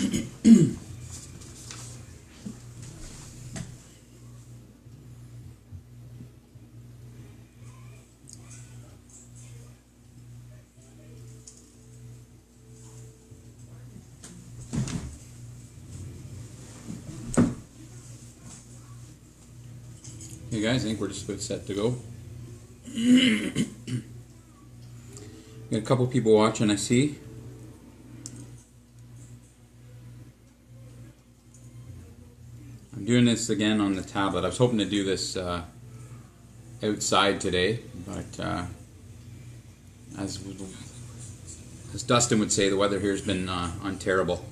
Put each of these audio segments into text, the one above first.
Hey guys, I think we're just about set to go. Got a couple people watching, I see. I'm doing this again on the tablet. I was hoping to do this outside today, but as Dustin would say, the weather here has been unterrible.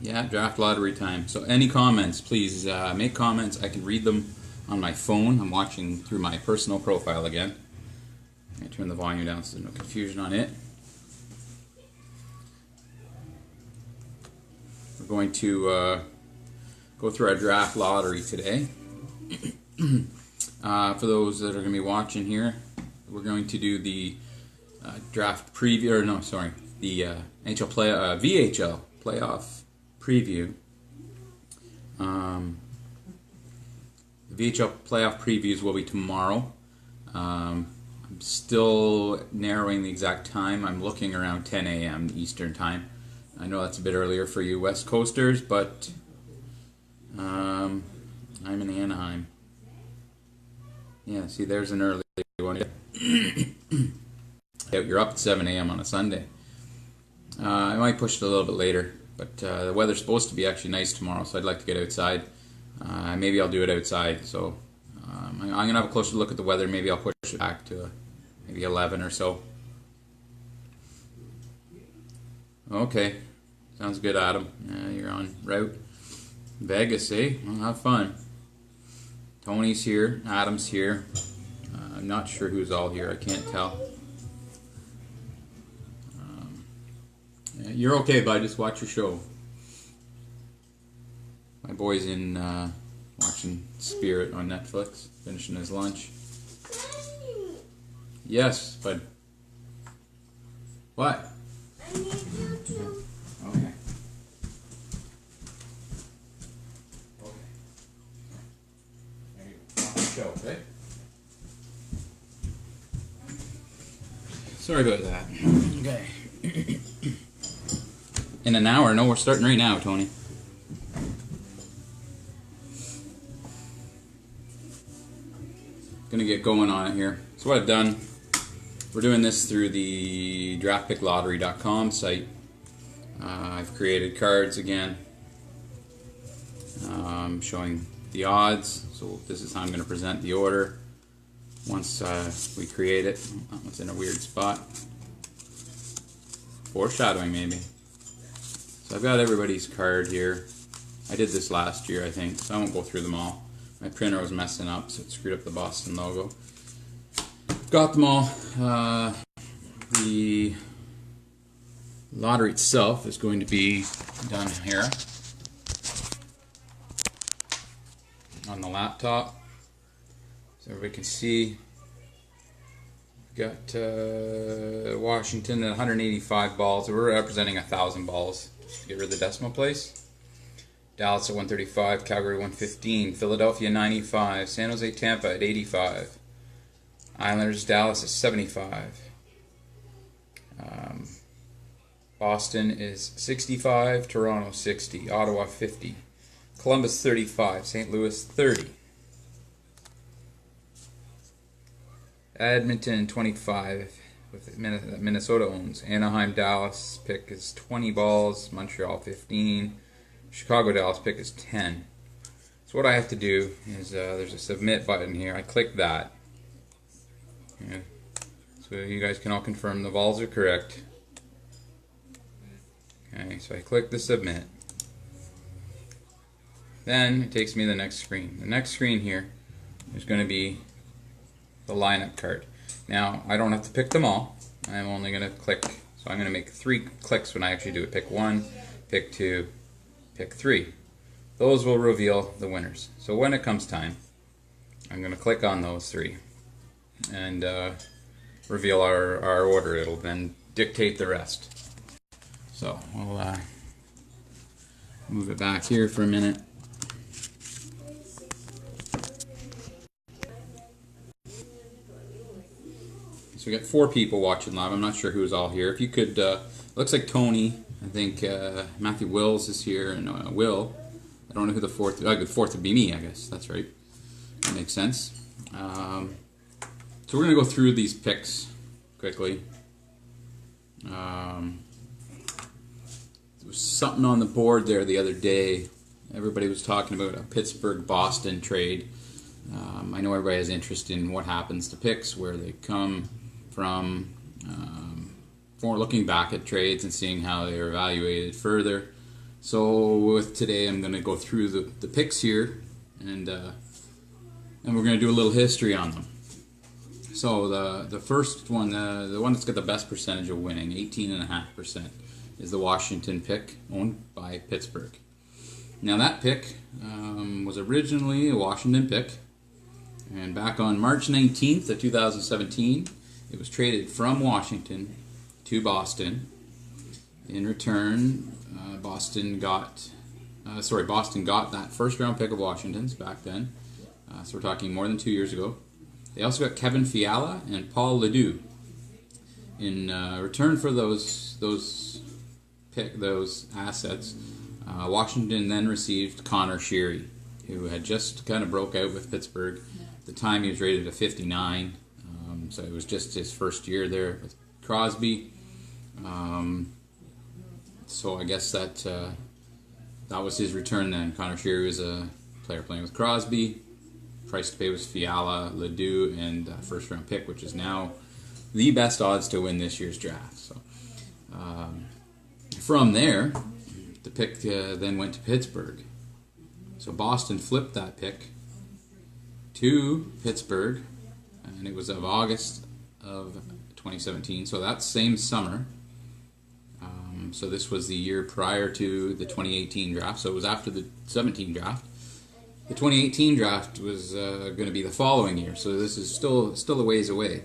Yeah, draft lottery time. So any comments, please make comments. I can read them on my phone. I'm watching through my personal profile again. I turn the volume down so there's no confusion on it. We're going to go through our draft lottery today. For those that are going to be watching here, we're going to do the draft preview, or no, sorry, the VHL playoff preview. The VHL playoff previews will be tomorrow. I'm still narrowing the exact time. I'm looking around 10 a.m. Eastern time. I know that's a bit earlier for you West Coasters, but I'm in Anaheim. Yeah, see, there's an early one. You're up at 7 a.m. on a Sunday. I might push it a little bit later. But the weather's supposed to be actually nice tomorrow, so I'd like to get outside. Maybe I'll do it outside. So I'm going to have a closer look at the weather. Maybe I'll push it back to maybe 11 or so. Okay. Sounds good, Adam. You're on route. Vegas, eh? Well, have fun. Tony's here. Adam's here. I'm not sure who's all here. I can't tell. You're okay, bud. Just watch your show. My boy's in watching Spirit on Netflix, finishing his lunch. Yes, bud. What? I need you to. Okay. There you go. Watch the show, okay? Sorry about that. Okay. In an hour? No, we're starting right now, Tony. Gonna get going on it here. So what I've done, we're doing this through the draftpicklottery.com site. I've created cards again, showing the odds. So this is how I'm going to present the order once we create it. Oh, it's in a weird spot. Foreshadowing, maybe. So I've got everybody's card here. I did this last year, I think, so I won't go through them all. My printer was messing up, so it screwed up the Boston logo. Got them all. The lottery itself is going to be done here on the laptop, so everybody can see. We've got Washington at 185 balls. We're representing 1,000 balls. To get rid of the decimal place. Dallas at 135, Calgary 115, Philadelphia 95, San Jose Tampa at 85, Islanders Dallas at 75, Boston is 65, Toronto 60, Ottawa 50, Columbus 35, St. Louis 30, Edmonton 25. That Minnesota owns. Anaheim Dallas pick is 20 balls, Montreal 15, Chicago Dallas pick is 10. So what I have to do is there's a submit button here. I click that. Okay. So you guys can all confirm the balls are correct. Okay, so I click the submit. Then it takes me to the next screen. The next screen here is going to be the lineup card. Now, I don't have to pick them all. I'm only going to click, so I'm going to make 3 clicks when I actually do it. Pick 1, pick 2, pick 3. Those will reveal the winners. So when it comes time, I'm going to click on those 3. And reveal our order. It'll then dictate the rest. So we'll move it back here for a minute. So we got 4 people watching live. I'm not sure who's all here. If you could, looks like Tony. I think Matthew Wills is here, and Will. I don't know who the fourth. The fourth would be me, I guess. That's right. That makes sense. So we're gonna go through these picks quickly. There was something on the board there the other day. Everybody was talking about a Pittsburgh-Boston trade. I know everybody has interest in what happens to picks, where they come from, for looking back at trades and seeing how they are evaluated further. So with today, I'm going to go through the picks here, and we're going to do a little history on them. So the first one, the one that's got the best percentage of winning, 18.5%, is the Washington pick, owned by Pittsburgh. Now that pick was originally a Washington pick, and back on March 19th of 2017, it was traded from Washington to Boston. In return, Boston got that first round pick of Washington's back then. So we're talking more than 2 years ago. They also got Kevin Fiala and Paul LeDuc. In return for those assets, Washington then received Connor Sheary, who had just kind of broke out with Pittsburgh. At the time, he was rated a 59, so it was just his first year there with Crosby. So I guess that was his return then. Connor Sheary was a player playing with Crosby. Price to pay was Fiala, LeDuc, and first round pick, which is now the best odds to win this year's draft. So from there, the pick then went to Pittsburgh. So Boston flipped that pick to Pittsburgh, and it was of August of 2017. So that same summer. So this was the year prior to the 2018 draft. So it was after the 17 draft. The 2018 draft was going to be the following year. So this is still a ways away.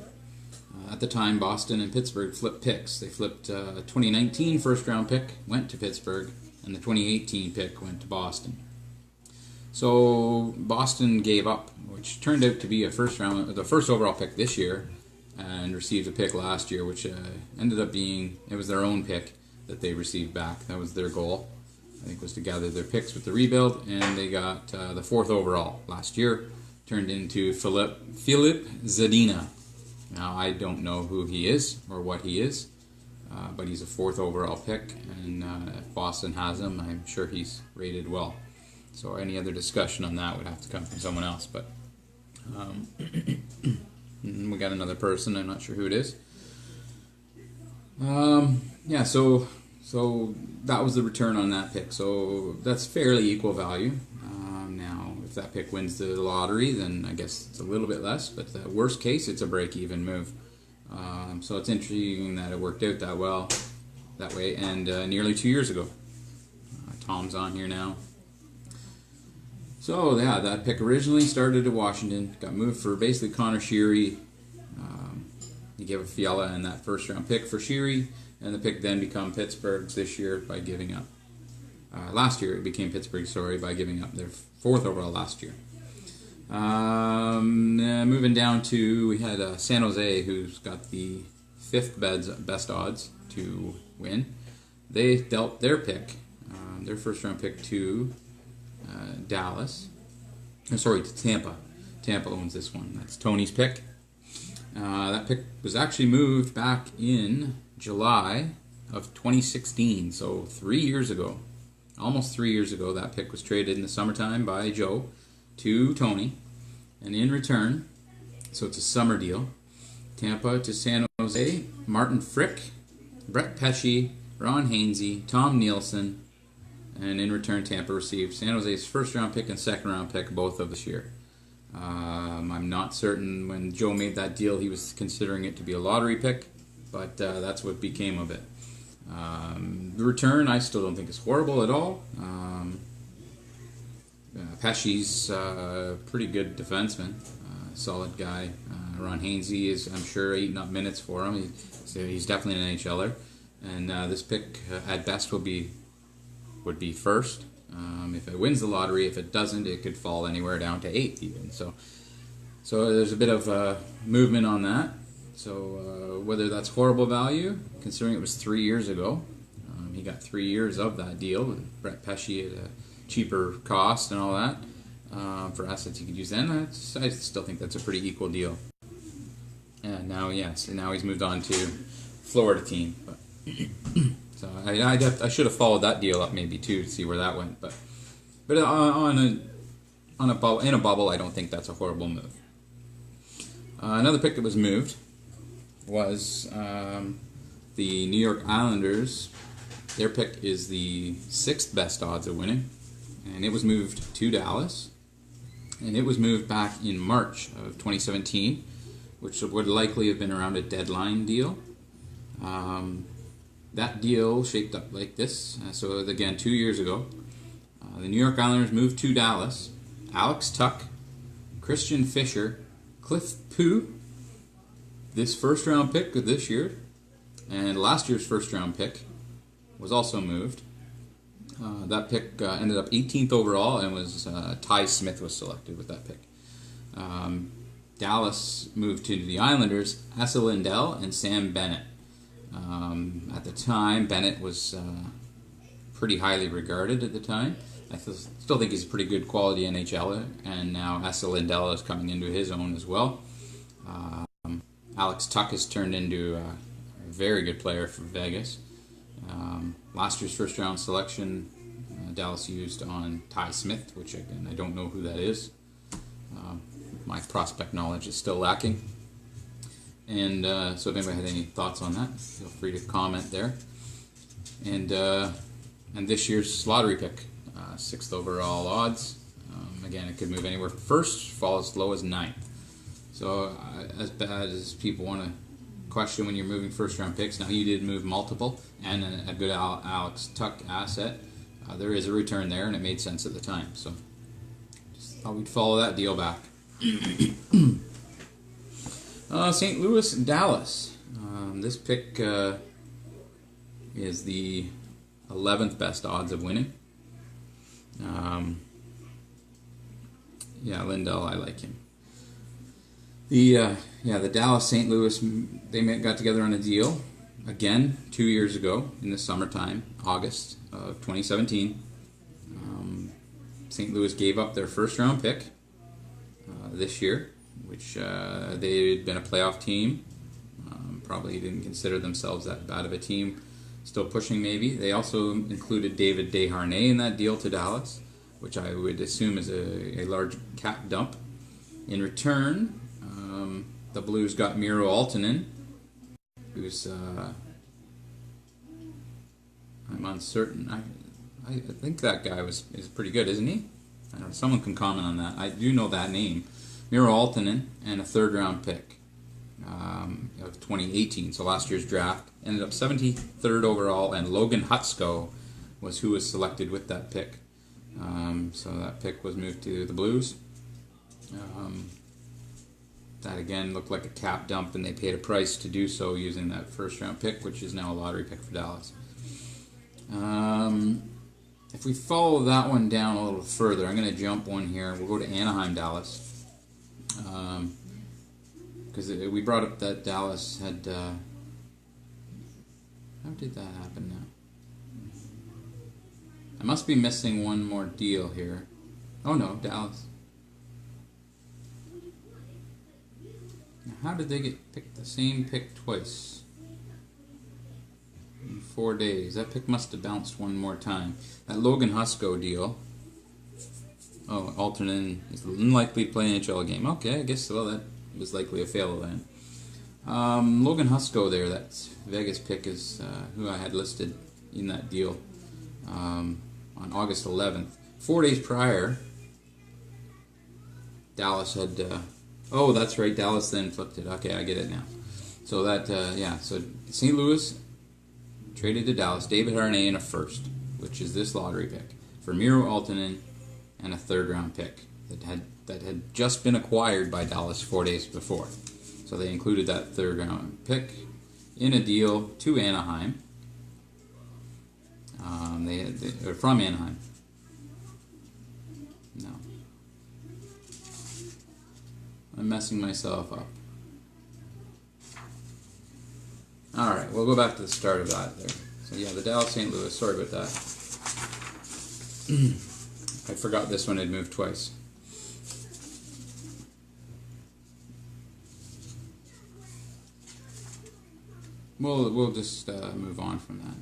At the time, Boston and Pittsburgh flipped picks. They flipped 2019 first round pick, went to Pittsburgh, and the 2018 pick went to Boston. So Boston gave up, which turned out to be the first overall pick this year, and received a pick last year, which ended up being, it was their own pick that they received back. That was their goal, I think, was to gather their picks with the rebuild, and they got the 4th overall last year, turned into Filip Zadina. Now, I don't know who he is or what he is, but he's a 4th overall pick, and if Boston has him, I'm sure he's rated well. So any other discussion on that would have to come from someone else. But we got another person, I'm not sure who it is. Yeah, so that was the return on that pick. So that's fairly equal value. Now, if that pick wins the lottery, then I guess it's a little bit less. But the worst case, it's a break-even move. So it's interesting that it worked out that way, and nearly 2 years ago. Tom's on here now. So yeah, that pick originally started at Washington, got moved for basically Connor Sheary. He gave a Fiala and that first round pick for Sheary, and the pick then became Pittsburgh's this year by giving up. Last year it became Pittsburgh's, by giving up their 4th overall last year. Moving down to, we had San Jose, who's got the 5th best odds to win. They dealt their pick, their first round pick to to Tampa. Tampa owns this one. That's Tony's pick. That pick was actually moved back in July of 2016, so 3 years ago. Almost 3 years ago, that pick was traded in the summertime by Joe to Tony. And in return, so it's a summer deal, Tampa to San Jose, Martin Frick, Brett Pesce, Ron Hainsey, Tom Nielsen, and in return, Tampa received San Jose's first round pick and second round pick, both of this year. I'm not certain when Joe made that deal he was considering it to be a lottery pick, but that's what became of it. The return I still don't think is horrible at all. Pesce's a pretty good defenseman, solid guy, Ron Hainsey is, I'm sure, eating up minutes for him. So he's definitely an NHLer. And this pick, at best, would be first. If it wins the lottery, if it doesn't, it could fall anywhere down to 8th even. So there's a bit of movement on that. So whether that's horrible value, considering it was 3 years ago, he got 3 years of that deal with Brett Pesce at a cheaper cost and all that for assets he could use then. I still think that's a pretty equal deal. And now, now he's moved on to Florida team. But so I should have followed that deal up maybe too to see where that went. But in a bubble, I don't think that's a horrible move. Another pick that was moved was the New York Islanders. Their pick is the 6th best odds of winning, and it was moved to Dallas. And it was moved back in March of 2017, which would likely have been around a deadline deal. That deal shaped up like this. So again, 2 years ago, the New York Islanders moved to Dallas. Alex Tuch, Christian Fischer, Cliff Pu, this first-round pick of this year, and last year's first-round pick was also moved. That pick ended up 18th overall, and was Ty Smith was selected with that pick. Dallas moved to the Islanders, Asa Lindell and Sam Bennett. At the time, Bennett was pretty highly regarded at the time. I still think he's a pretty good quality NHLer, and now Asa Lindell is coming into his own as well. Alex Tuch has turned into a very good player for Vegas. Last year's first-round selection, Dallas used on Ty Smith, which again, I don't know who that is. My prospect knowledge is still lacking. And so if anybody had any thoughts on that, feel free to comment there. And this year's lottery pick, 6th overall odds. Again, it could move anywhere. First, fall as low as 9th. So as bad as people want to question when you're moving first-round picks, now you did move multiple and a good Alex Tuch asset. There is a return there, and it made sense at the time. So just thought we'd follow that deal back. St. Louis and Dallas. This pick is the 11th best odds of winning. Lindell, I like him. The Dallas St. Louis, they got together on a deal again 2 years ago in the summertime, August of 2017. St. Louis gave up their first-round pick this year, which they had been a playoff team. Probably didn't consider themselves that bad of a team. Still pushing maybe. They also included David Desharnais in that deal to Dallas, which I would assume is a large cap dump. In return, the Blues got Miro Aaltonen, who's I'm uncertain. I think that guy is pretty good, isn't he? I don't know. Someone can comment on that. I do know that name. Miro Aaltonen and a 3rd-round pick of 2018, so last year's draft. Ended up 73rd overall, and Logan Hutsko was who was selected with that pick. So that pick was moved to the Blues. That again looked like a cap dump, and they paid a price to do so using that first-round pick, which is now a lottery pick for Dallas. If we follow that one down a little further, I'm going to jump one here. We'll go to Anaheim, Dallas. Because we brought up that Dallas had... how did that happen now? I must be missing one more deal here. Oh no, Dallas. How did they get picked the same pick twice? In 4 days. That pick must have bounced one more time. That Logan Hutsko deal. Oh, Aaltonen is unlikely to play an NHL game. Okay, I guess so. That was likely a fail then. Logan Hutsko there, that Vegas pick is who I had listed in that deal on August 11th. 4 days prior, Dallas had... oh, that's right, Dallas then flipped it. Okay, I get it now. So that, so St. Louis traded to Dallas David Harney and a first, which is this lottery pick, for Miro Aaltonen and a 3rd-round pick that had just been acquired by Dallas 4 days before. So they included that third round pick in a deal to Anaheim. They're from Anaheim. No. I'm messing myself up. Alright, we'll go back to the start of that there. So yeah, the Dallas St. Louis, sorry about that. I forgot this one had moved twice. We'll just move on from that.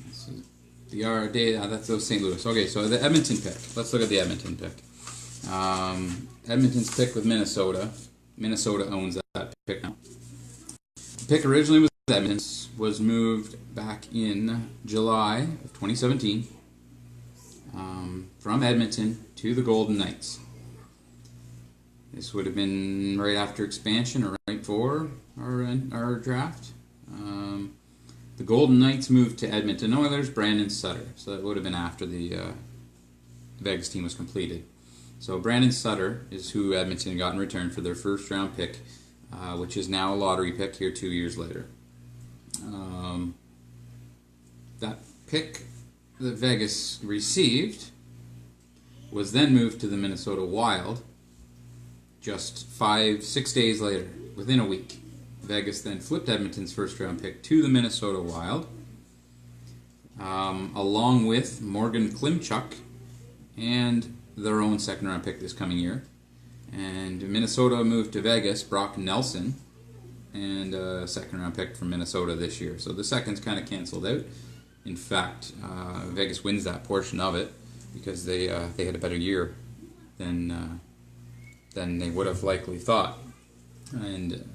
This is that's those St. Louis. Okay, so the Edmonton pick. Let's look at the Edmonton pick. Edmonton's pick with Minnesota. Minnesota owns that pick now. The pick originally was Edmonton's, was moved back in July of 2017 from Edmonton to the Golden Knights. This would have been right after expansion or right before our draft. The Golden Knights moved to Edmonton Oilers, Brandon Sutter. So that would have been after the Vegas team was completed. So Brandon Sutter is who Edmonton got in return for their first round pick, which is now a lottery pick here 2 years later. That pick that Vegas received was then moved to the Minnesota Wild just 6 days later, within a week. Vegas then flipped Edmonton's first round pick to the Minnesota Wild, along with Morgan Klimchuk and their own second round pick this coming year. And Minnesota moved to Vegas Brock Nelson and a second round pick from Minnesota this year. So the second's kind of canceled out. In fact, Vegas wins that portion of it because they had a better year than they would have likely thought, and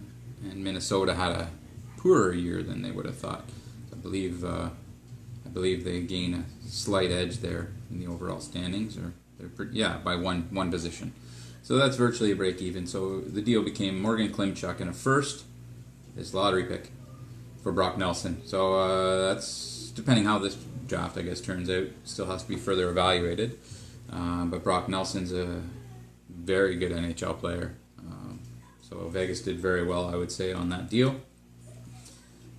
Minnesota had a poorer year than they would have thought. I believe they gain a slight edge there in the overall standings, or by one position. So that's virtually a break even. So the deal became Morgan Klimchuk and a first, his lottery pick, for Brock Nelson. So that's depending how this draft, I guess, turns out. Still has to be further evaluated. But Brock Nelson's a very good NHL player. So Vegas did very well, I would say, on that deal.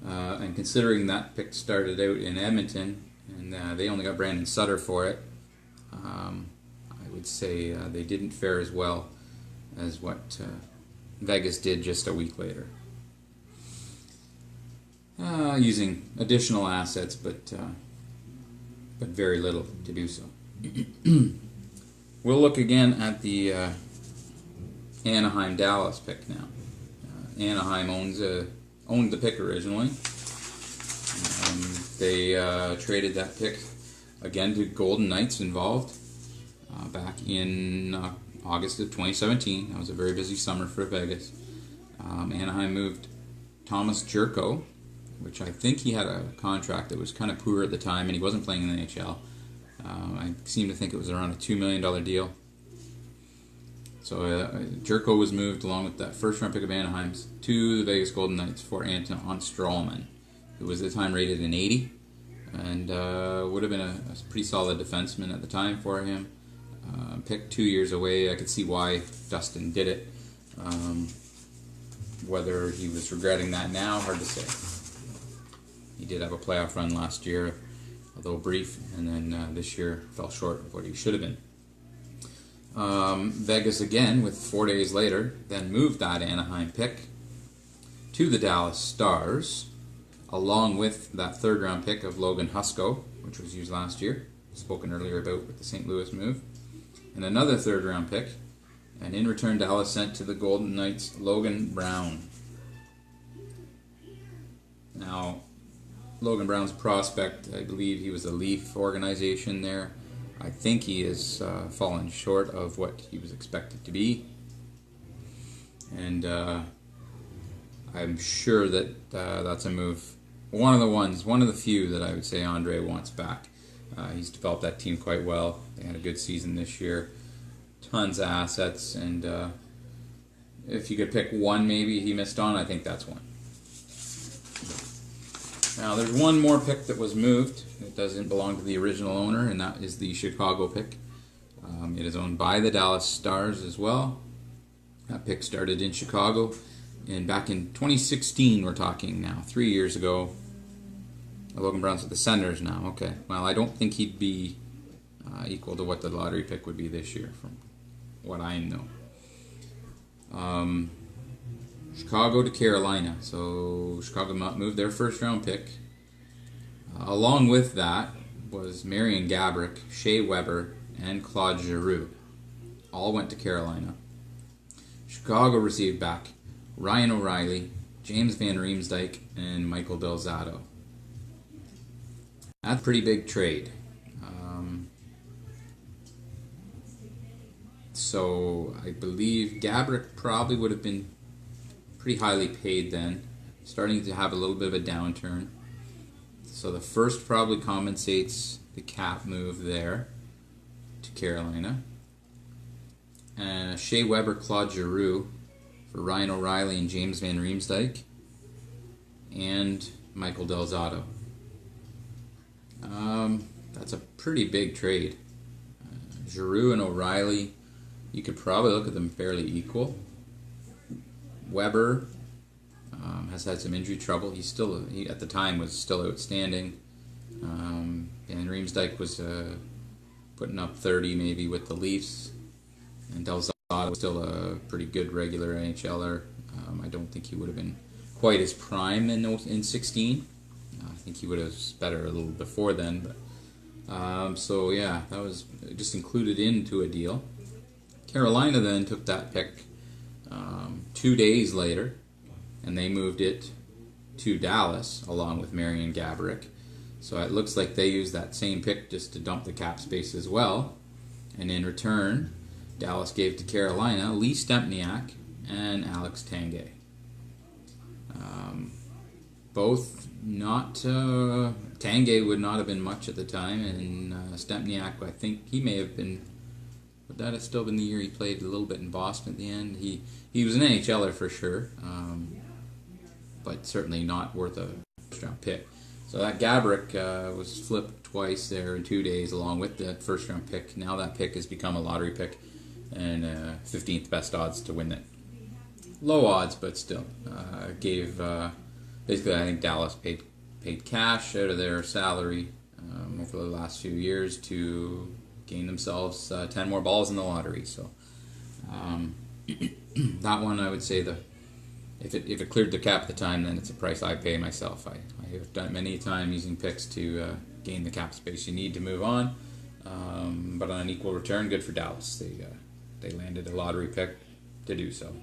And considering that pick started out in Edmonton, and they only got Brandon Sutter for it, I would say they didn't fare as well as what Vegas did just a week later. Using additional assets, but very little to do so. We'll look again at the Anaheim-Dallas pick now. Anaheim owned the pick originally. They traded that pick again to Golden Knights involved back in August of 2017. That was a very busy summer for Vegas. Anaheim moved Thomas Jurko, which I think he had a contract that was kind of poor at the time, and he wasn't playing in the NHL. I seem to think it was around a $2 million deal. So Jurko was moved along with that first round pick of Anaheim's to the Vegas Golden Knights for Anton Stralman, who was at the time rated an 80, and would have been a pretty solid defenseman at the time for him. Picked 2 years away. I could see why Dustin did it. Whether he was regretting that now, hard to say. He did have a playoff run last year, although brief, and then this year fell short of what he should have been. Vegas again, with 4 days later, then moved that Anaheim pick to the Dallas Stars, along with that third round pick of Logan Husko, which was used last year, spoken earlier about with the St. Louis move, and another third round pick, and in return Dallas sent to the Golden Knights Logan Brown. Now, Logan Brown's a prospect. I believe he was a Leaf organization there. I think he has fallen short of what he was expected to be. And I'm sure that that's a move. One of the few that I would say Andre wants back. He's developed that team quite well. They had a good season this year. Tons of assets. And if you could pick one maybe he missed on, I think that's one. Now, there's one more pick that was moved. It doesn't belong to the original owner, and that is the Chicago pick. It is owned by the Dallas Stars as well. That pick started in Chicago, and back in 2016, we're talking now, 3 years ago. Logan Brown's with the Senators now. Okay, well, I don't think he'd be equal to what the lottery pick would be this year, from what I know. Chicago to Carolina. So Chicago moved their first round pick. Along with that was Marian Gaborik, Shea Weber, and Claude Giroux. All went to Carolina. Chicago received back Ryan O'Reilly, James Van Riemsdyk, and Michael Del Zotto. That's a pretty big trade. So I believe Gaborik probably would have been pretty highly paid then, starting to have a little bit of a downturn. So the first probably compensates the cap move there to Carolina. Shea Weber, Claude Giroux for Ryan O'Reilly and James Van Riemsdyk, and Michael Del Zotto. That's a pretty big trade. Giroux and O'Reilly, you could probably look at them fairly equal. Weber has had some injury trouble. He at the time was still outstanding. Van Riemsdyk was putting up 30 maybe with the Leafs, and Del Zotto was still a pretty good regular NHLer. I don't think he would have been quite as prime in 16. I think he would have been better a little before then. But so yeah, that was just included into a deal. Carolina then took that pick 2 days later, and they moved it to Dallas along with Marian Gaborik. So it looks like they used that same pick just to dump the cap space as well. And in return, Dallas gave to Carolina Lee Stempniak and Alex Tanguay. Both not... Tanguay would not have been much at the time, and Stempniak, I think he may have been... Would that have still been the year he played a little bit in Boston at the end? He was an NHLer for sure, but certainly not worth a first-round pick. So that Gaborik was flipped twice there in 2 days along with that first-round pick. Now that pick has become a lottery pick, and 15th best odds to win it. Low odds, but still. Gave basically, I think Dallas paid cash out of their salary over the last few years to gain themselves 10 more balls in the lottery. So that one, I would say, if it cleared the cap at the time, then it's a price I pay myself. I have done it many times using picks to gain the cap space you need to move on. But on an equal return, good for Dallas. They landed a lottery pick to do so.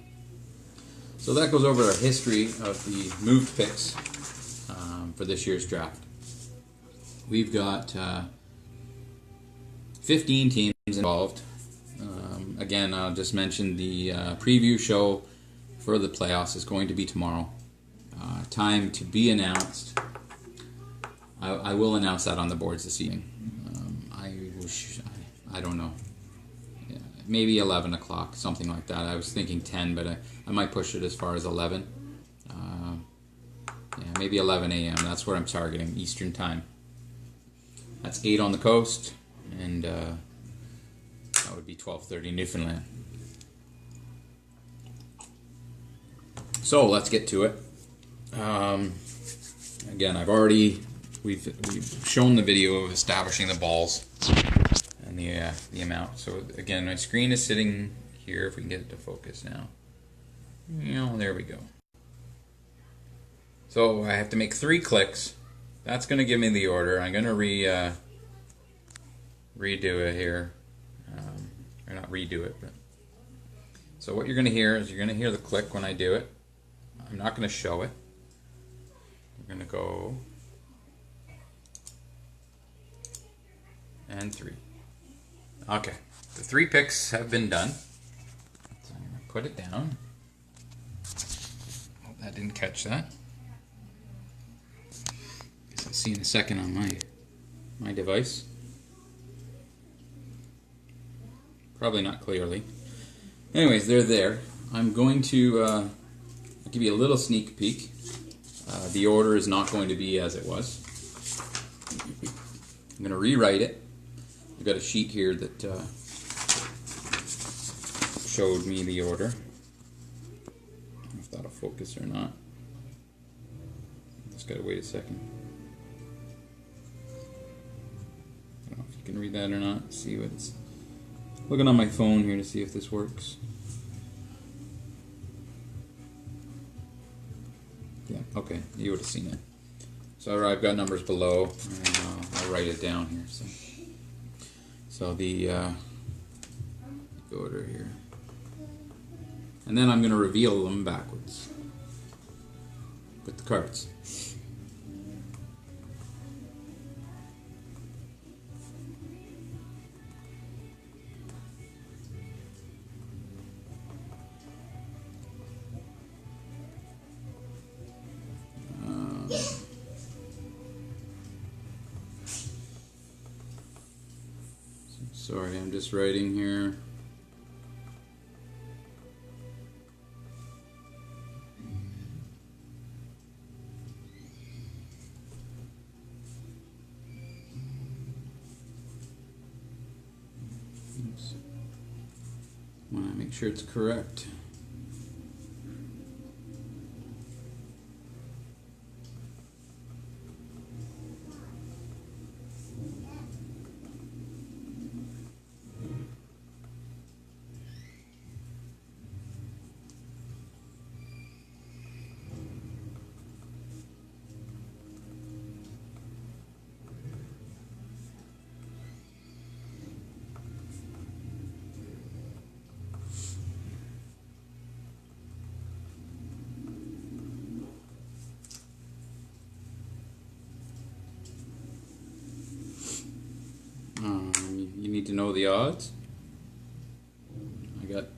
So that goes over a history of the moved picks for this year's draft. We've got 15 teams involved. Again, I'll just mention the preview show for the playoffs is going to be tomorrow. Time to be announced. I will announce that on the boards this evening. I don't know. Yeah, maybe 11 o'clock, something like that. I was thinking 10, but I might push it as far as 11. Yeah, maybe 11 a.m. That's what I'm targeting, Eastern Time. That's 8 on the coast, and that would be 12:30 Newfoundland. So let's get to it. Again, we've shown the video of establishing the balls and the amount. So again, my screen is sitting here. If we can get it to focus now, there we go. So I have to make 3 clicks. That's going to give me the order. I'm going to redo it here, or not redo it, but so what you're going to hear is you're going to hear the click when I do it. I'm not going to show it. We're going to go and 3. Okay, the 3 picks have been done. So I'm going to put it down. Hope that didn't catch that. Guess I'll see in a second on my device. Probably not clearly. Anyways, they're there. I'm going to give you a little sneak peek. The order is not going to be as it was. I'm going to rewrite it. I've got a sheet here that showed me the order. focus or not. Just gotta wait a second. I don't know if you can read that or not. See what it's. Looking on my phone here to see if this works. Yeah, okay, you would have seen it. So I've got numbers below, and I'll write it down here. So the go to here, and then I'm going to reveal them backwards with the cards. Sorry, I'm just writing here. Oops. Want to make sure it's correct. You need to know the odds. I got,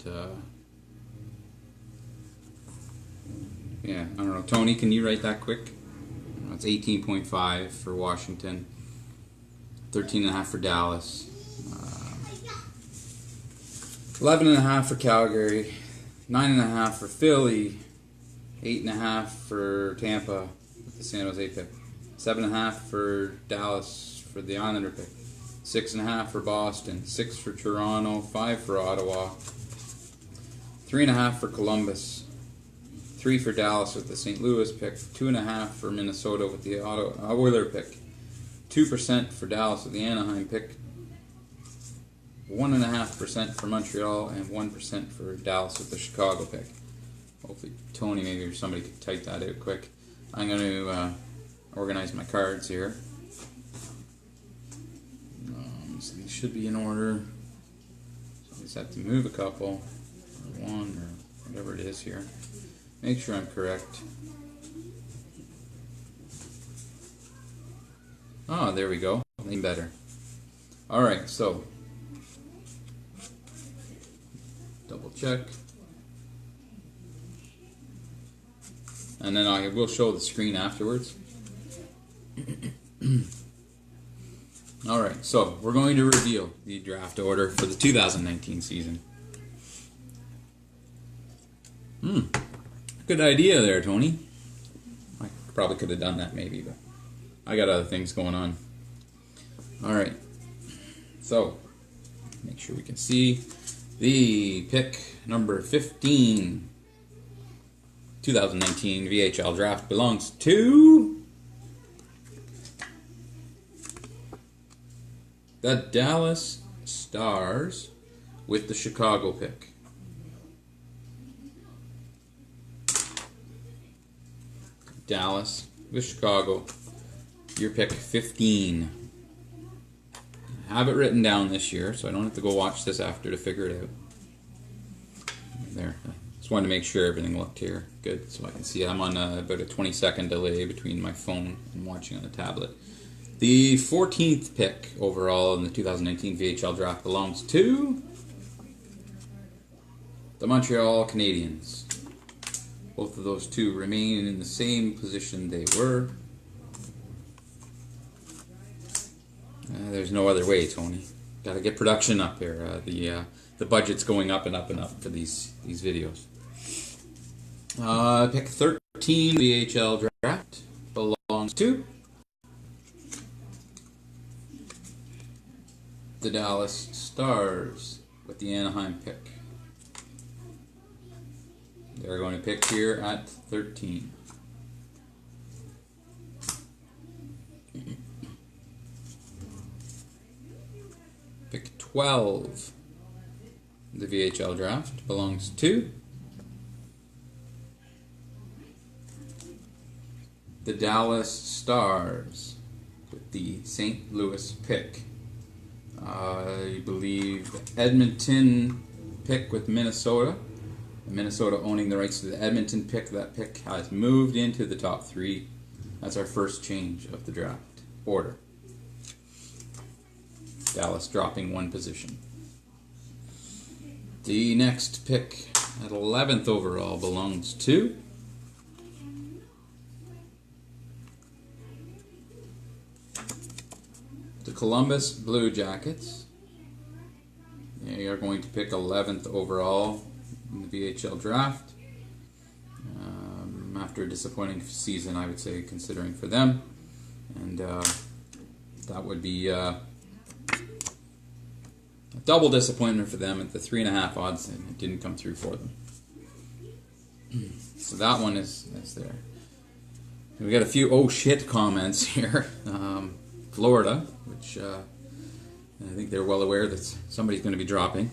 yeah, I don't know. Tony, can you write that quick? It's 18.5 for Washington, 13.5 for Dallas, 11.5 for Calgary, 9.5 for Philly, 8.5 for Tampa with the San Jose pick, 7.5 for Dallas for the Islander pick, 6.5 for Boston, 6 for Toronto, 5 for Ottawa, 3.5 for Columbus, 3 for Dallas with the St. Louis pick, 2.5 for Minnesota with the Oilers pick, 2% for Dallas with the Anaheim pick, 1.5% for Montreal, and 1% for Dallas with the Chicago pick. Hopefully Tony, maybe or somebody could type that out quick. I'm going to organize my cards here. So these should be in order. So I just have to move a couple, or one, or whatever it is here. Make sure I'm correct. Oh, there we go. Even better. Alright, so double check. And then I will show the screen afterwards. Alright, so we're going to reveal the draft order for the 2019 season. Good idea there, Tony. I probably could have done that maybe, but I got other things going on. Alright, so make sure we can see the pick number 15 2019 VHL draft belongs to the Dallas Stars with the Chicago pick. Dallas with Chicago. Your pick 15. I have it written down this year, so I don't have to go watch this after to figure it out. There. Just wanted to make sure everything looked here good, so I can see. I'm on about a 20-second delay between my phone and watching on the tablet. The 14th pick overall in the 2019 VHL draft belongs to the Montreal Canadiens. Both of those two remain in the same position they were. There's no other way, Tony. Got to get production up here. The budget's going up and up and up for these videos. Pick 13 VHL draft belongs to the Dallas Stars with the Anaheim pick. They're going to pick here at 13. Pick 12. The VHL draft belongs to the Dallas Stars with the St. Louis pick. I believe the Edmonton pick with Minnesota. Minnesota owning the rights to the Edmonton pick. That pick has moved into the top 3. That's our first change of the draft order. Dallas dropping 1 position. The next pick at 11th overall belongs to the Columbus Blue Jackets. They are going to pick 11th overall in the VHL draft. After a disappointing season, I would say, considering for them. And that would be a double disappointment for them at the 3.5 odds, and it didn't come through for them. So that one is there. We got a few oh shit comments here. Florida, which I think they're well aware that somebody's going to be dropping.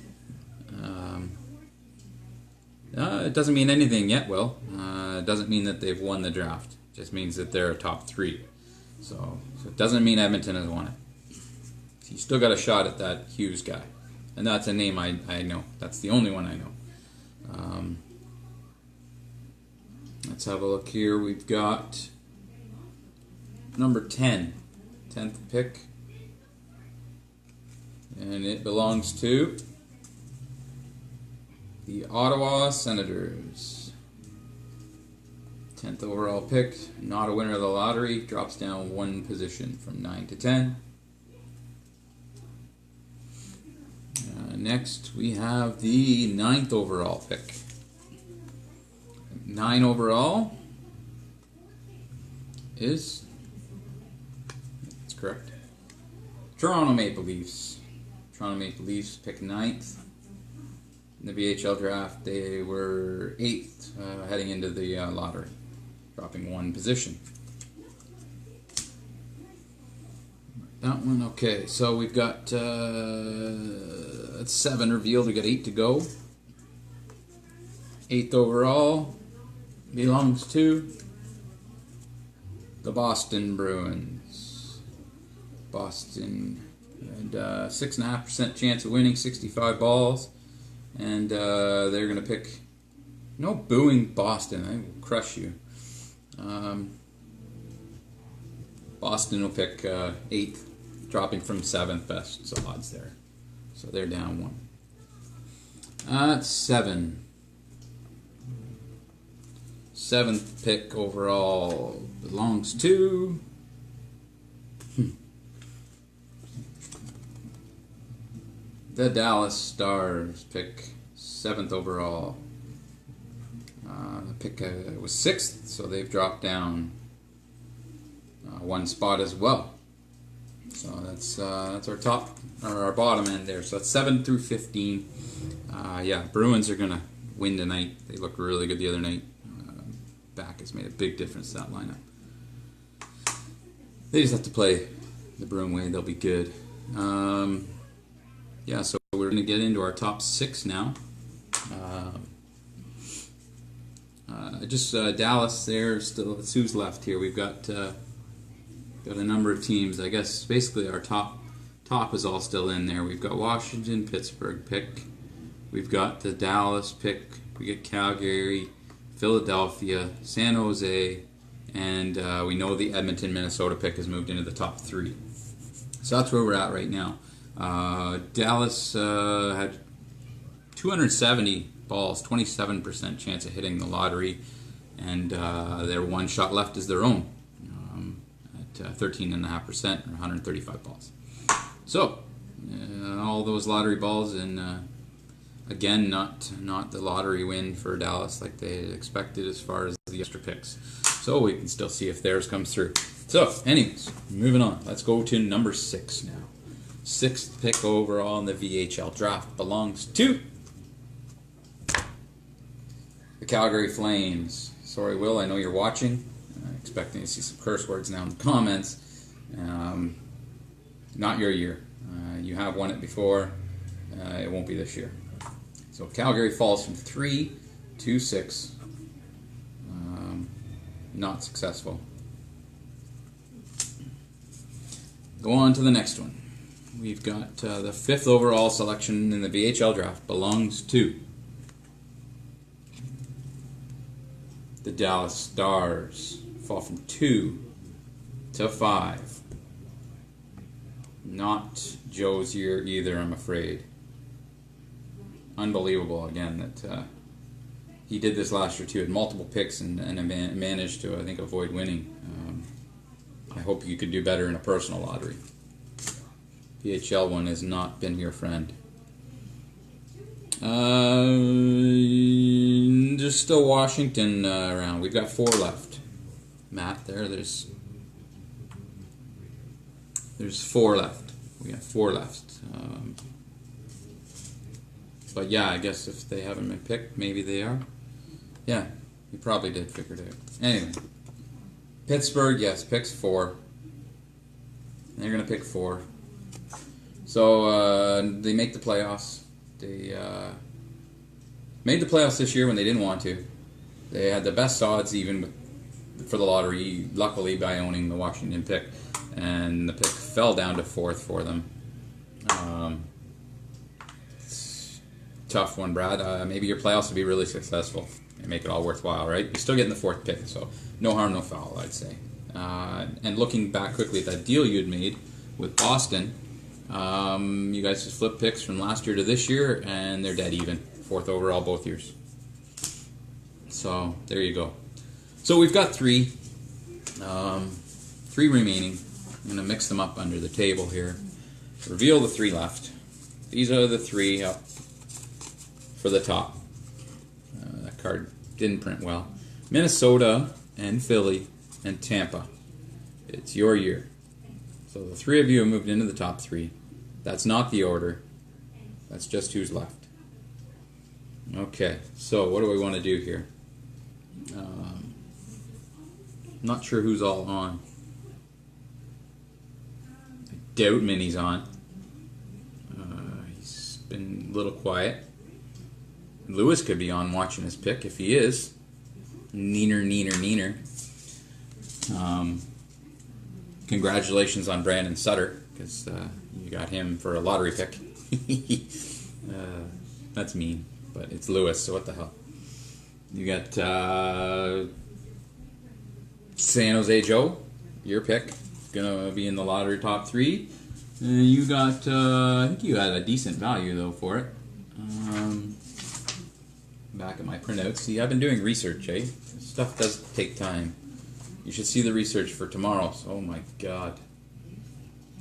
It doesn't mean anything yet, Will. It doesn't mean that they've won the draft. It just means that they're a top 3. So it doesn't mean Edmonton has won it. You still got a shot at that Hughes guy. And that's a name I know. That's the only one I know. Let's have a look here. We've got number 10. 10th pick. And it belongs to the Ottawa Senators. 10th overall pick. Not a winner of the lottery. Drops down 1 position from 9 to 10. Next, we have the 9th overall pick. 9 overall is, that's correct, Toronto Maple Leafs. Toronto Maple Leafs pick 9th. In the VHL draft, they were 8th heading into the lottery, dropping 1 position. That one, okay, so we've got that's 7 revealed, we got 8 to go. 8th overall belongs to the Boston Bruins. Boston had 6.5% chance of winning, 65 balls, and they're going to pick, no booing Boston, I will crush you. Boston will pick 8th, dropping from 7th best, so odds there. So they're down 1. 7. 7th pick overall belongs to the Dallas Stars. Pick 7th overall. The pick was 6th, so they've dropped down 1 spot as well. So that's our top, or our bottom end there. So that's 7 through 15. Yeah, Bruins are gonna win tonight. They looked really good the other night. Back has made a big difference to that lineup. They just have to play the Bruin way. They'll be good. Yeah, so we're gonna get into our top 6 now. Dallas there. Still, let's see who's left here. We've got a number of teams. I guess basically our top is all still in there. We've got Washington, Pittsburgh pick. We've got the Dallas pick. We get Calgary, Philadelphia, San Jose, and we know the Edmonton, Minnesota pick has moved into the top 3. So that's where we're at right now. Dallas had 270 balls, 27% chance of hitting the lottery, and their 1 shot left is their own at 13.5%, or 135 balls. So all those lottery balls, and again, not the lottery win for Dallas like they expected as far as the extra picks. So we can still see if theirs comes through. So, anyways, moving on. Let's go to number 6 now. 6th pick overall in the VHL draft belongs to the Calgary Flames. Sorry, Will, I know you're watching. Expecting to see some curse words now in the comments. Not your year. You have won it before. It won't be this year. So Calgary falls from 3 to 6. Not successful. Go on to the next one. We've got the 5th overall selection in the VHL draft belongs to the Dallas Stars. Fall from 2 to 5. Not Joe's year either, I'm afraid. Unbelievable again that he did this last year too. Had multiple picks and managed to, I think, avoid winning. I hope you could do better in a personal lottery. VHL one has not been your friend. There's still Washington around. We've got 4 left. Matt, there's 4 left. We got 4 left. But yeah, I guess if they haven't been picked, maybe they are. Yeah, you probably did figure it out. Anyway, Pittsburgh, yes, picks 4. They're going to pick 4. So they make the playoffs. They made the playoffs this year when they didn't want to. They had the best odds even for the lottery, luckily, by owning the Washington pick. And the pick fell down to 4th for them. Tough one, Brad. Maybe your playoffs will be really successful and make it all worthwhile, right? You're still getting the 4th pick, so no harm, no foul, I'd say. And looking back quickly at that deal you'd made with Boston, you guys just flipped picks from last year to this year, and they're dead even. 4th overall both years. So there you go. So we've got 3. 3 remaining. I'm going to mix them up under the table here. Reveal the 3 left. These are the 3 up for the top. That card didn't print well. Minnesota and Philly and Tampa. It's your year. So the 3 of you have moved into the top 3. That's not the order. That's just who's left. Okay, so what do we want to do here? Not sure who's all on. I doubt Minnie's on. He's been a little quiet. Lewis could be on watching his pick if he is. Neener. Congratulations on Brandon Sutter, because you got him for a lottery pick. That's mean, but it's Lewis, so what the hell. You got San Jose Joe, your pick, gonna be in the lottery top 3. You got, I think you had a decent value though for it. Back at my printouts. See, I've been doing research, eh? This stuff does take time. You should see the research for tomorrow. Oh my God.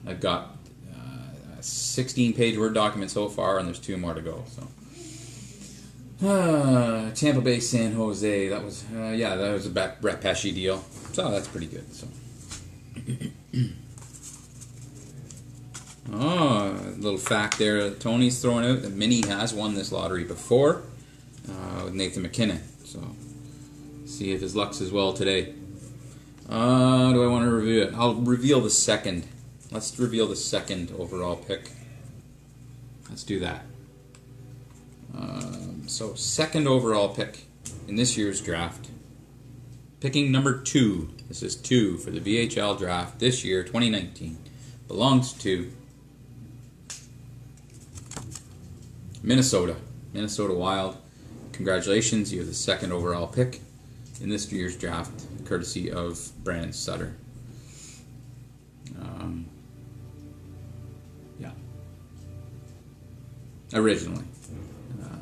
I've got a 16-page Word document so far, and there's 2 more to go. So, Tampa Bay, San Jose. That was, that was a Brett Pesce deal. So that's pretty good. So, a little fact there. Tony's throwing out that Minnie has won this lottery before with Nathan McKinnon. So, see if his luck's as well today. Do I want to review it? I'll reveal the 2nd. Let's reveal the 2nd overall pick. Let's do that. So 2nd overall pick in this year's draft. Picking number 2. This is 2 for the VHL draft this year, 2019. Belongs to Minnesota. Minnesota Wild. Congratulations, you have the 2nd overall pick in this year's draft, courtesy of Brandon Sutter. Originally.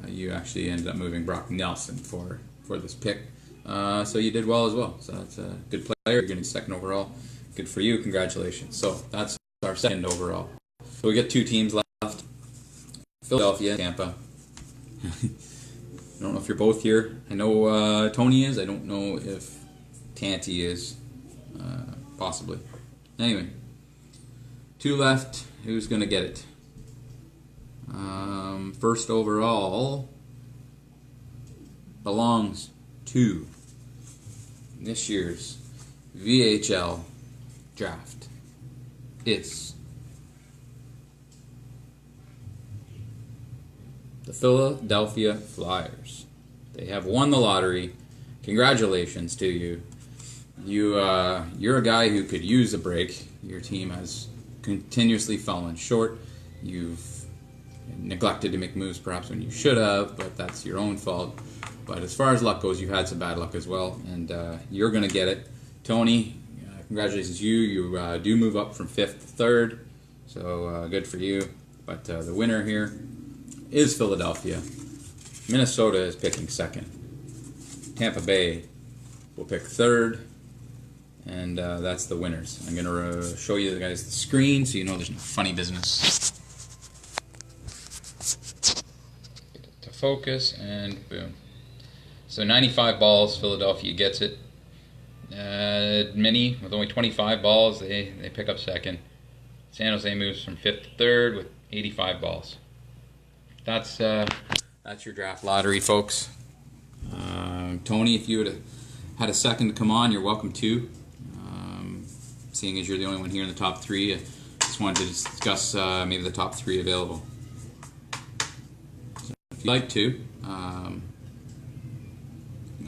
You actually ended up moving Brock Nelson for this pick. So you did well as well. So that's a good player. You're getting 2nd overall. Good for you. Congratulations. So that's our 2nd overall. So we get 2 teams left. Philadelphia and Tampa. I don't know if you're both here. I know Tony is. I don't know if Tanty is. Possibly. Anyway. 2 left. Who's going to get it? 1st overall belongs to this year's VHL draft is the Philadelphia Flyers. They have won the lottery. Congratulations to you. You're a guy who could use a break. Your team has continuously fallen short. You've neglected to make moves perhaps when you should have, but that's your own fault. But as far as luck goes, you've had some bad luck as well, and you're going to get it. Tony, congratulations to you. You do move up from 5th to 3rd, so good for you. But the winner here is Philadelphia. Minnesota is picking 2nd. Tampa Bay will pick 3rd, and that's the winners. I'm going to show you guys the screen so you know there's no funny business. Get it to focus, and boom. So 95 balls, Philadelphia gets it. Mini, with only 25 balls, they pick up 2nd. San Jose moves from 5th to 3rd with 85 balls. That's your draft lottery, folks. Tony, if you would have had a second to come on, you're welcome to. Seeing as you're the only one here in the top 3, I just wanted to discuss maybe the top 3 available. So if you'd like to,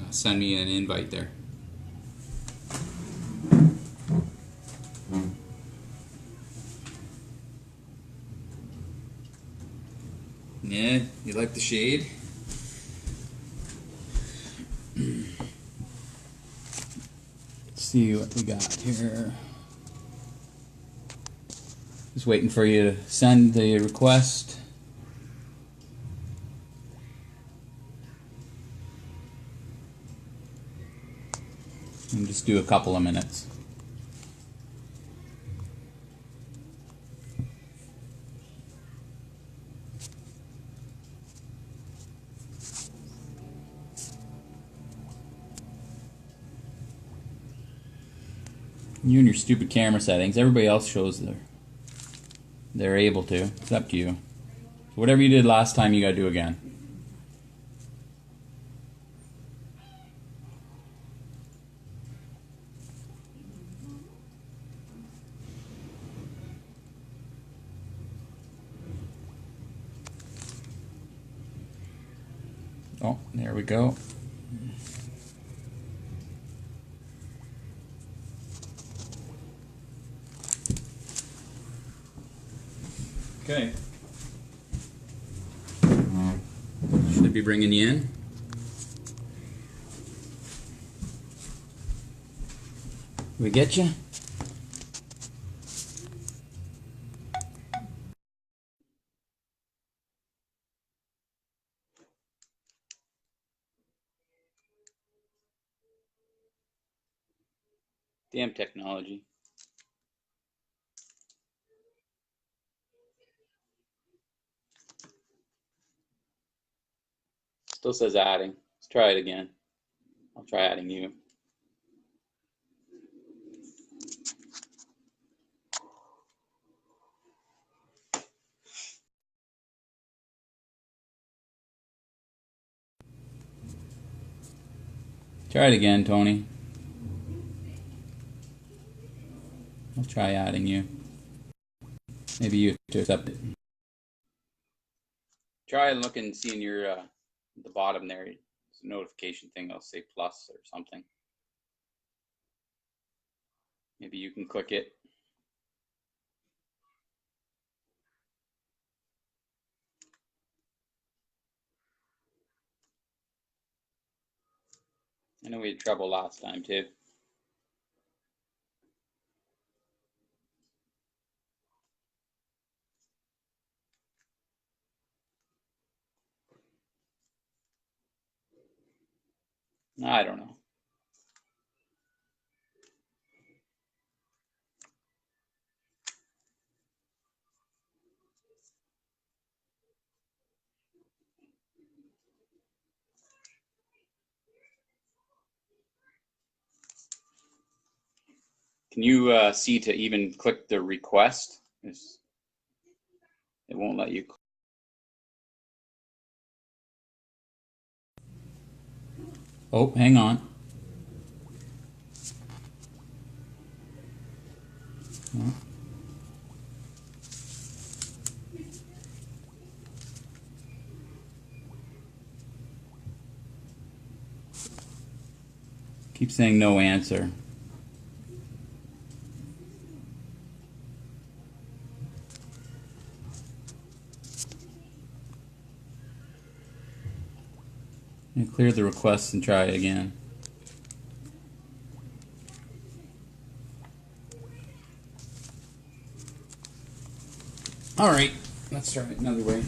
send me an invite there. Yeah, you like the shade? Let's see what we got here. Just waiting for you to send the request. And just do a couple of minutes. You and your stupid camera settings. Everybody else shows they're able to. It's up to you. So whatever you did last time, you gotta do again. Oh, there we go. Okay. Should be bringing you in. We get you? Damn technology. Still says adding. Let's try it again. I'll try adding you. Try it again, Tony. I'll try adding you. Maybe you have to accept it. Try and look and see in your the bottom there. It's a notification thing. I'll say plus or something. Maybe you can click it. I know we had trouble last time too. I don't know. Can you see to even click the request? It won't let you. Oh, hang on. Oh. Keep saying no answer. And clear the request and try again. Alright, let's try it another way.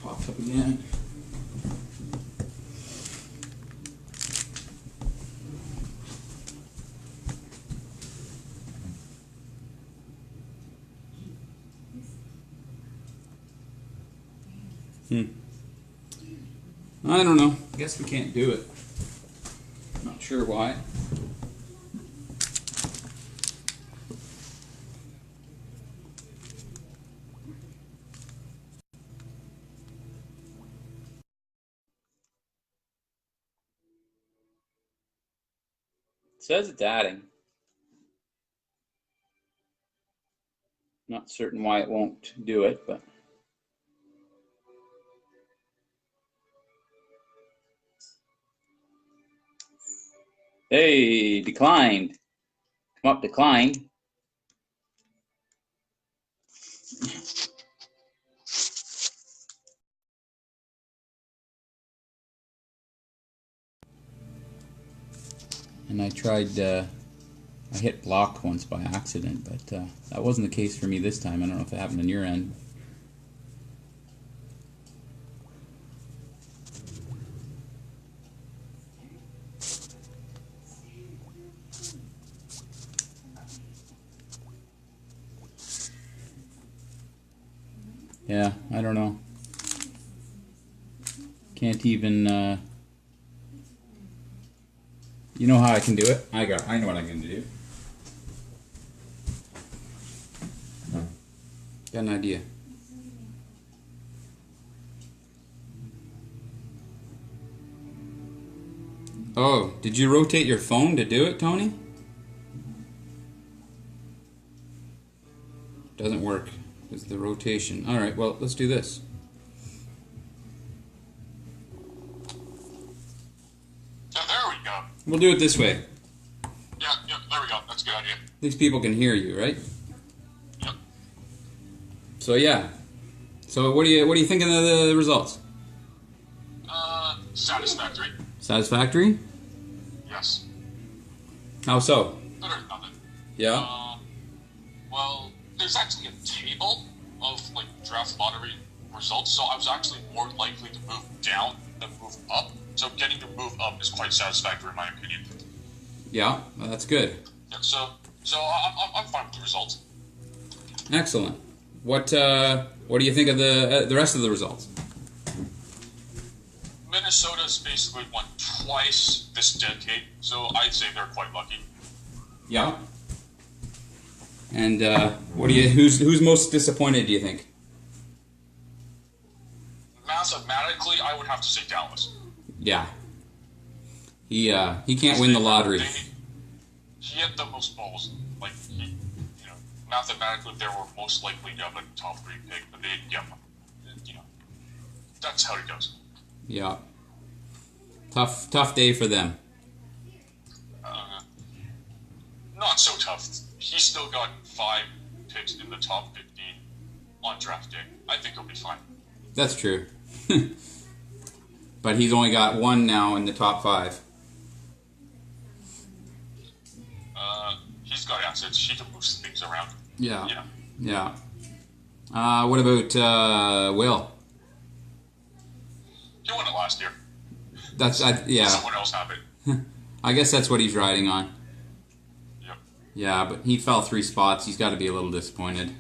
Pops up again. I don't know. I guess we can't do it. Not sure why. It says it's adding. Not certain why it won't do it, but hey, declined. Come up, declined. And I tried, I hit block once by accident, but that wasn't the case for me this time. I don't know if it happened on your end. Yeah, I don't know. Can't even, you know how I can do it? I know what I'm going to do. Got an idea. Oh, did you rotate your phone to do it, Tony? Doesn't work. It's the rotation. Alright, well, let's do this. Yeah, there we go. We'll do it this way. Yeah, there we go. That's a good idea. At least people can hear you, right? Yep. So yeah. So what do you think of the results? Satisfactory. Satisfactory? Yes. How so? Better than nothing. Yeah. Well, there's actually a table of like draft lottery results, so I was actually more likely to move down than move up. So getting to move up is quite satisfactory in my opinion. Yeah, well, that's good. Yeah, so I'm fine with the results. Excellent. What do you think of the rest of the results? Minnesota's basically won twice this decade, so I'd say they're quite lucky. Yeah. And who's most disappointed, do you think? Mathematically, I would have to say Dallas. Yeah. He can't win the lottery. He had the most balls. Like mathematically, they were most likely to have a top 3 pick, but they didn't get one. That's how it goes. Yeah. Tough day for them. Not so tough. He still got 5 picks in the top 15 on draft day. I think he'll be fine. That's true. But he's only got 1 now in the top 5. He's got assets. He can move things around. Yeah. Yeah. Yeah. What about Will? He won it last year. Yeah. Someone else have it. I guess that's what he's riding on. Yep. Yeah, but he fell 3 spots. He's got to be a little disappointed.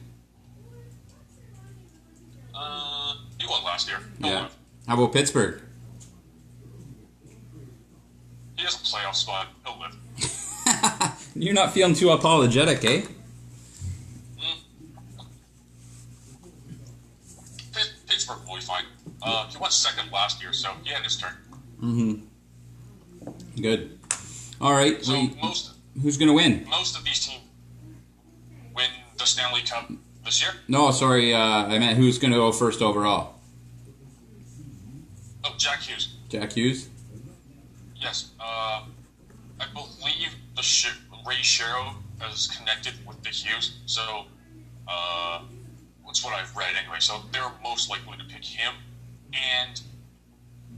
He won last year. Yeah. How about Pittsburgh? He has a playoff spot. He'll live. You're not feeling too apologetic, eh? Pittsburgh will be fine. He went second last year, so he had his turn. Mm-hmm. Good. All right. So who's going to win? most of these teams win the Stanley Cup this year. No, sorry. I meant who's going to go first overall? Oh, Jack Hughes. Jack Hughes? Yes. I believe Ray Shero is connected with the Hughes. So, that's what I've read anyway. So they're most likely to pick him. And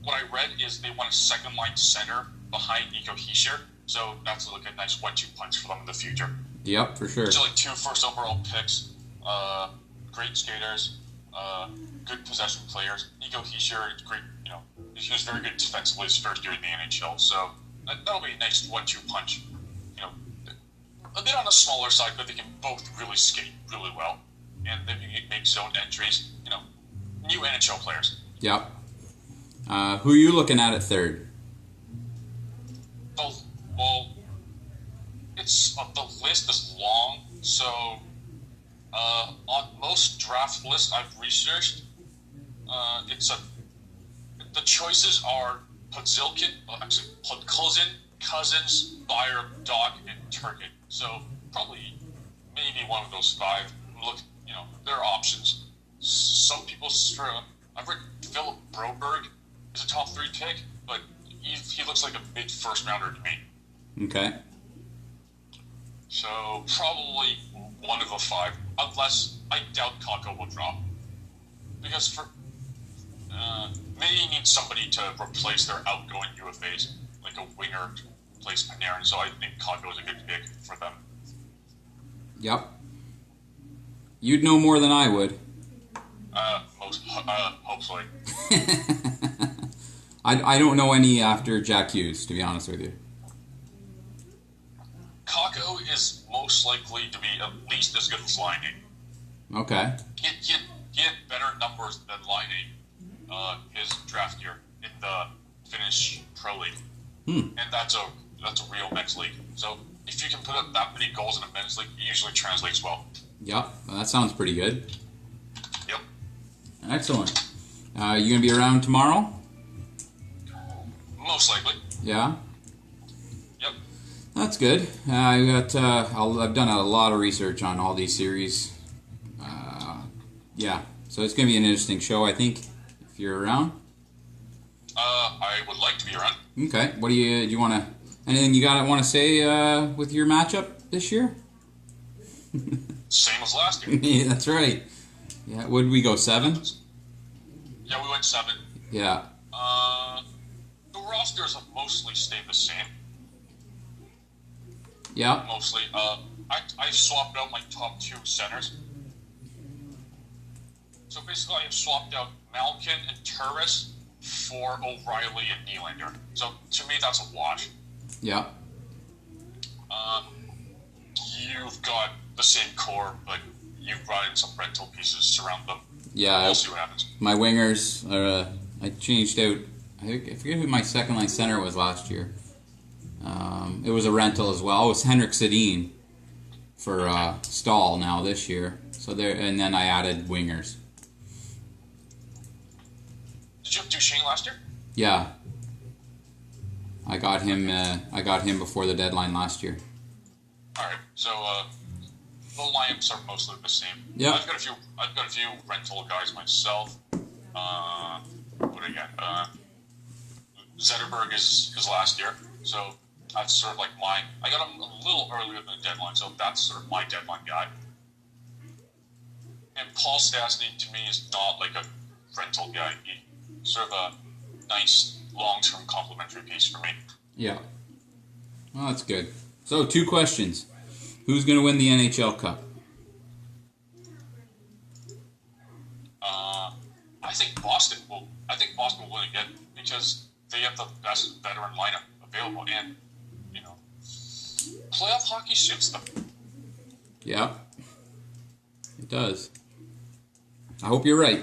what I read is they want a second line center behind Nico Hischier. So that's like a nice 1-2 punch for them in the future. Yep, for sure. So like 2 first overall picks, great skaters, good possession players. Nico Hischier is great. He was very good defensively his first year in the NHL. So that'll be a nice 1-2 punch. A bit on the smaller side, but they can both really skate really well, and they can make zone entries. New NHL players. Yep. Who are you looking at third? Well, it's the list is long, so on most draft lists I've researched, the choices are Podzilkin, Podkolzin, Cousins, Bayer, Doc, and Turkin. So probably maybe one of those 5. Look, there are options. Some people I've read Philip Broberg is a top 3 pick, but he looks like a mid first rounder to me. Okay. So probably one of the 5, unless I doubt Kakko will drop, because May need somebody to replace their outgoing UFAs, like a winger to replace Panarin. So I think Kakko is a good pick for them. Yep. You'd know more than I would. Hopefully. I don't know any after Jack Hughes, to be honest with you. Kakko is most likely to be at least as good as Line A. Okay. He had better numbers than Line A his draft year in the Finnish Pro League. And that's a real men's league. So if you can put up that many goals in a men's league, it usually translates well. Yep. Well, that sounds pretty good. Yep. Excellent. You gonna be around tomorrow? Most likely. Yeah. Yep. That's good. I've done a lot of research on all these series. Yeah. So it's gonna be an interesting show, I think, if you're around. I would like to be around. Okay. What do you want to? Anything you want to say with your matchup this year? Same as last year. Yeah, that's right. Yeah. Would we go 7? Yeah, we went 7. Yeah. The rosters have mostly stayed the same. Yeah. Mostly. I swapped out my top 2 centers. So basically, I have swapped out Malkin and Turris for O'Reilly and Nylander. So to me, that's a wash. Yeah. You've got the same core, but you've brought in some rental pieces to surround them. Yeah. We'll see what happens. My wingers, I changed out. I forget who my second line center was last year. It was a rental as well. It was Henrik Sedin for Stahl now this year. So there, and then I added wingers. Did you have Duchesne last year? Yeah. I got him. I got him before the deadline last year. All right. So the lineups are mostly the same. Yeah. I've got a few rental guys myself. What do I got? Zetterberg is his last year, so that's sort of like mine. I got him a little earlier than the deadline, so that's sort of my deadline guy. And Paul Stastny, to me, is not like a rental guy. He's sort of a nice long-term complementary piece for me. Yeah. Well, that's good. So, 2 questions. Who's going to win the NHL Cup? I think Boston will. I think Boston will win again because they have the best veteran lineup available, and playoff hockey suits them. Yeah. It does. I hope you're right.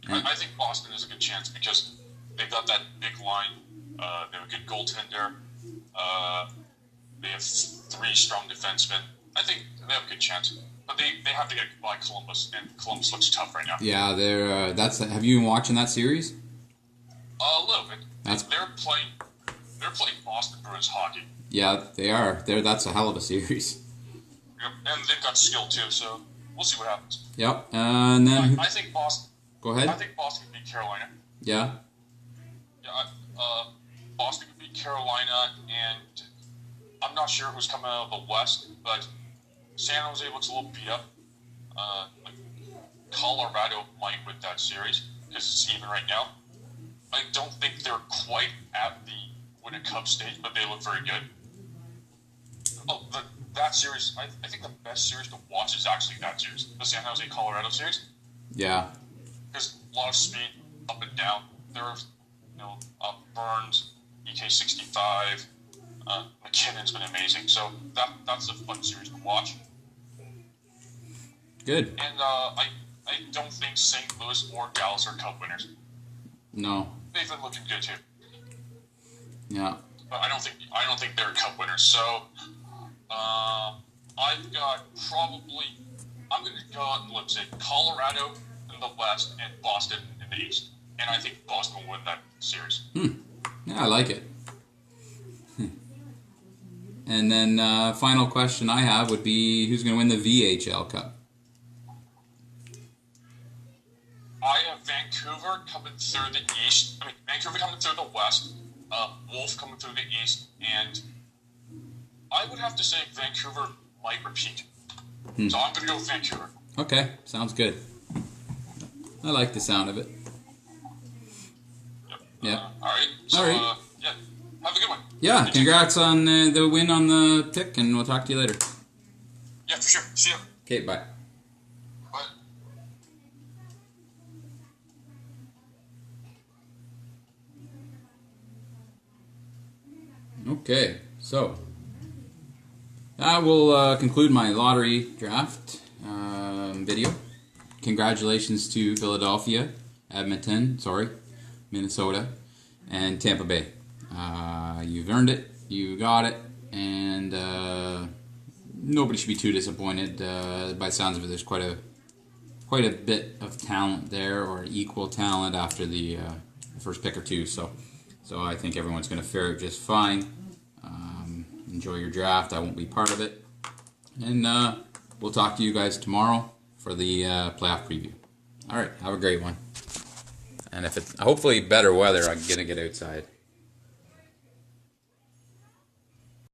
I think Boston is a good chance because they've got that big line They have a good goaltender. They have 3 strong defensemen. I think they have a good chance. But they have to get by Columbus, and Columbus looks tough right now. Yeah, they're have you been watching that series? A little bit. That's- They're playing Boston Bruins hockey. Yeah, they are. That's a hell of a series. Yep. And they've got skill too, so we'll see what happens. Yep. And then I think Boston. go I ahead. think Boston can beat Carolina. Yeah. Yeah. Boston can beat Carolina, and I'm not sure who's coming out of the West, but San Jose looks a little beat up. Like Colorado might win that series because it's even right now. I don't think they're quite at the win a cup stage, but they look very good. Oh, that series, I think the best series to watch is actually that series, the San Jose Colorado series, Yeah. because a lot of speed up and down. There are, Burns, EK65, McKinnon's been amazing, so that's a fun series to watch. Good. And I don't think St. Louis or Dallas are cup winners. No. They've been looking good too, Yeah. but I don't think they're cup winners. So I've got I'm going to go, let's say, Colorado in the West and Boston in the East, and I think Boston will win that series. Yeah, I like it. And then final question I have would be, who's going to win the VHL Cup? I have Vancouver coming through the East. Vancouver coming through the West. Wolf coming through the East, and I would have to say Vancouver might repeat. So I'm going to go with Vancouver. Okay, sounds good. I like the sound of it. Yep. Yep. All right. So, All right. yeah. Have a good one. Yeah, You too. congrats on the win on the pick, and we'll talk to you later. Yeah, for sure. See ya. Okay, bye. Bye. Okay, so that will conclude my lottery draft video. Congratulations to Philadelphia, Minnesota, and Tampa Bay. You've earned it, you got it, and nobody should be too disappointed. By the sounds of it, there's quite a bit of talent there, or equal talent after the first pick or two. So I think everyone's going to fare just fine. Enjoy your draft. I won't be part of it. And we'll talk to you guys tomorrow for the playoff preview. All right, have a great one. And if it's hopefully better weather, I'm going to get outside.